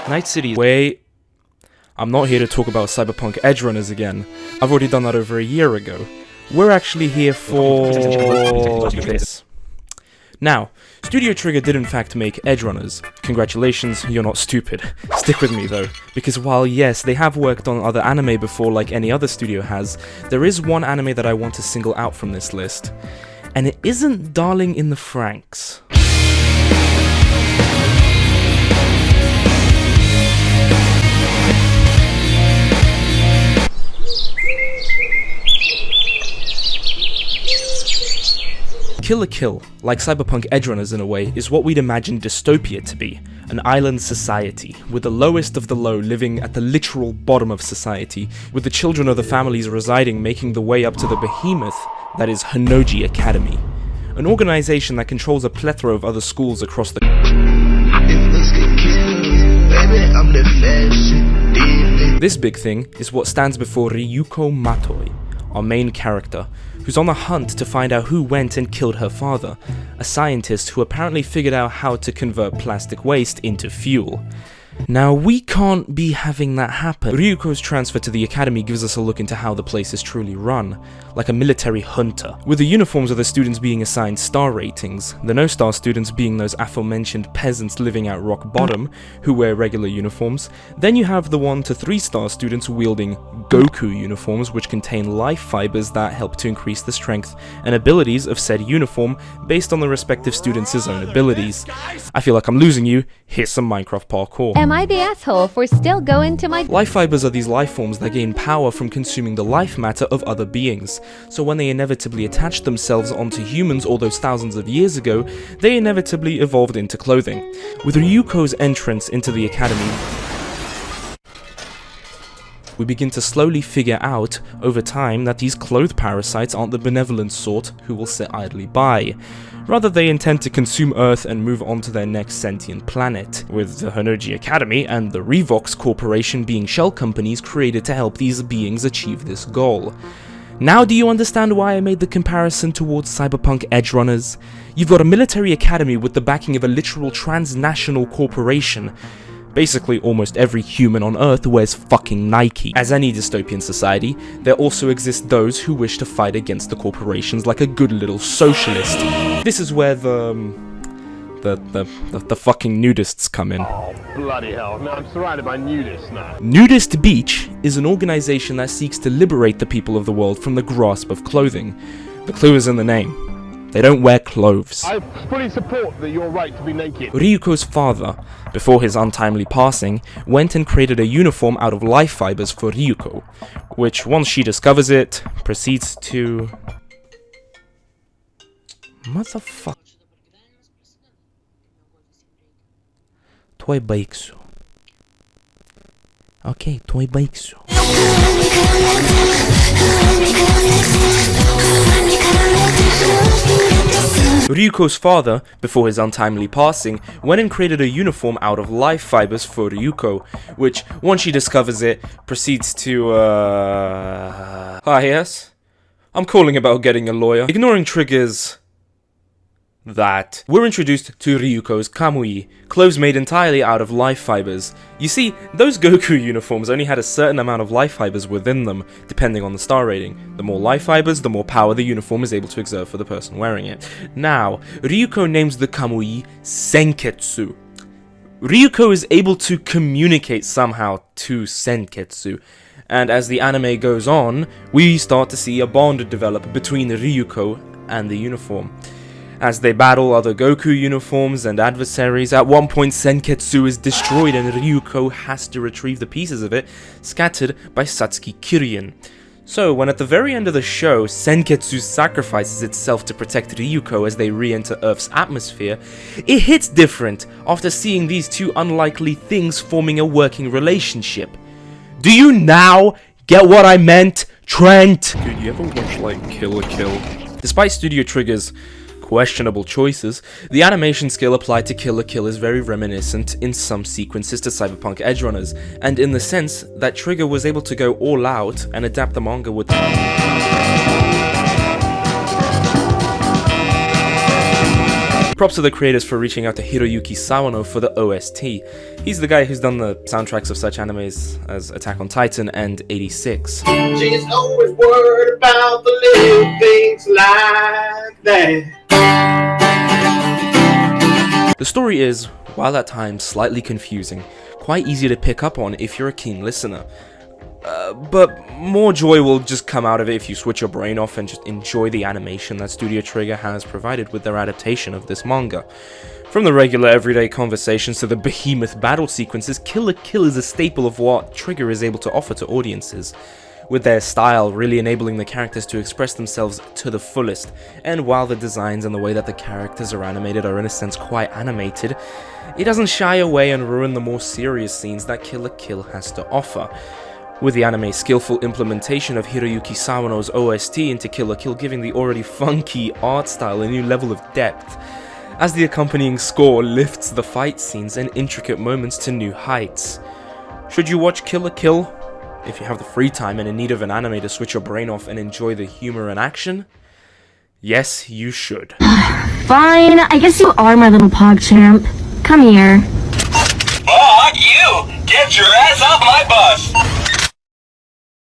Night City. Wait. I'm not here to talk about Cyberpunk Edgerunners again. I've already done that over a year ago. We're actually here for this. Now, Studio Trigger did in fact make Edgerunners. Congratulations, you're not stupid. Stick with me though, because while yes, they have worked on other anime before like any other studio has, there is one anime that I want to single out from this list. And it isn't Darling in the Franxx. Kill la Kill, like Cyberpunk Edgerunners in a way, is what we'd imagine dystopia to be. An island society, with the lowest of the low living at the literal bottom of society, with the children of the families residing making the way up to the behemoth that is Honnouji Academy. An organization that controls a plethora of other schools across the This big thing is what stands before Ryuko Matoi, our main character, who's on the hunt to find out who went and killed her father, a scientist who apparently figured out how to convert plastic waste into fuel. Now, we can't be having that happen. Ryuko's transfer to the academy gives us a look into how the place is truly run, like a military junta, with the uniforms of the students being assigned star ratings, the no-star students being those aforementioned peasants living at rock bottom, who wear regular uniforms. Then you have the 1 to 3 star students wielding Goku uniforms, which contain life fibers that help to increase the strength and abilities of said uniform based on the respective students' own abilities. I feel like I'm losing you, here's some Minecraft parkour. Am I the asshole for still going to my... Life fibers are these life forms that gain power from consuming the life matter of other beings. So when they inevitably attached themselves onto humans all those thousands of years ago, they inevitably evolved into clothing. With Ryuko's entrance into the academy, we begin to slowly figure out, over time, that these clothes parasites aren't the benevolent sort who will sit idly by. Rather, they intend to consume Earth and move on to their next sentient planet, with the Honnouji Academy and the Revox Corporation being shell companies created to help these beings achieve this goal. Now do you understand why I made the comparison towards Cyberpunk Edgerunners? You've got a military academy with the backing of a literal transnational corporation. Basically, almost every human on Earth wears fucking Nike. As any dystopian society, there also exist those who wish to fight against the corporations like a good little socialist. This is where the fucking nudists come in. Oh, bloody hell. Now I'm surrounded by nudists now. Nudist Beach is an organization that seeks to liberate the people of the world from the grasp of clothing. The clue is in the name. They don't wear clothes. I fully support your right to be naked. Ryuko's father, before his untimely passing, went and created a uniform out of life fibers for Ryuko, which, once she discovers it, proceeds to... Motherfucker. Твой байксу. Okay, твой байксу. Ryuko's father, before his untimely passing, went and created a uniform out of life fibers for Ryuko, which, once she discovers it, proceeds to, Hi, yes? I'm calling about getting a lawyer. Ignoring triggers... that. We're introduced to Ryuko's kamui, clothes made entirely out of life fibers. You see, those Goku uniforms only had a certain amount of life fibers within them, depending on the star rating. The more life fibers, the more power the uniform is able to exert for the person wearing it. Now, Ryuko names the kamui Senketsu. Ryuko is able to communicate somehow to Senketsu, and as the anime goes on, we start to see a bond develop between Ryuko and the uniform. As they battle other Goku uniforms and adversaries, at one point Senketsu is destroyed and Ryuko has to retrieve the pieces of it scattered by Satsuki Kiryu. So, when at the very end of the show, Senketsu sacrifices itself to protect Ryuko as they re-enter Earth's atmosphere, it hits different after seeing these two unlikely things forming a working relationship. Do you now get what I meant, Trent? Dude, you ever watch, like, Kill la Kill? Despite Studio Trigger's questionable choices, the animation skill applied to Kill la Kill is very reminiscent in some sequences to Cyberpunk Edgerunners, and in the sense that Trigger was able to go all out and adapt the manga with Props to the creators for reaching out to Hiroyuki Sawano for the OST. He's the guy who's done the soundtracks of such animes as Attack on Titan and 86. She's always worried about the little things like that. The story is, while at times slightly confusing, quite easy to pick up on if you're a keen listener. But more joy will just come out of it if you switch your brain off and just enjoy the animation that Studio Trigger has provided with their adaptation of this manga. From the regular everyday conversations to the behemoth battle sequences, Kill la Kill is a staple of what Trigger is able to offer to audiences, with their style really enabling the characters to express themselves to the fullest. And while the designs and the way that the characters are animated are in a sense quite animated, it doesn't shy away and ruin the more serious scenes that Kill la Kill has to offer. With the anime's skillful implementation of Hiroyuki Sawano's OST into Kill la Kill giving the already funky art style a new level of depth, as the accompanying score lifts the fight scenes and intricate moments to new heights. Should you watch Kill la Kill? If you have the free time and in need of an anime to switch your brain off and enjoy the humor and action? Yes, you should. Fine, I guess you are my little PogChamp. Come here. Fuck you! Get your ass off my bus!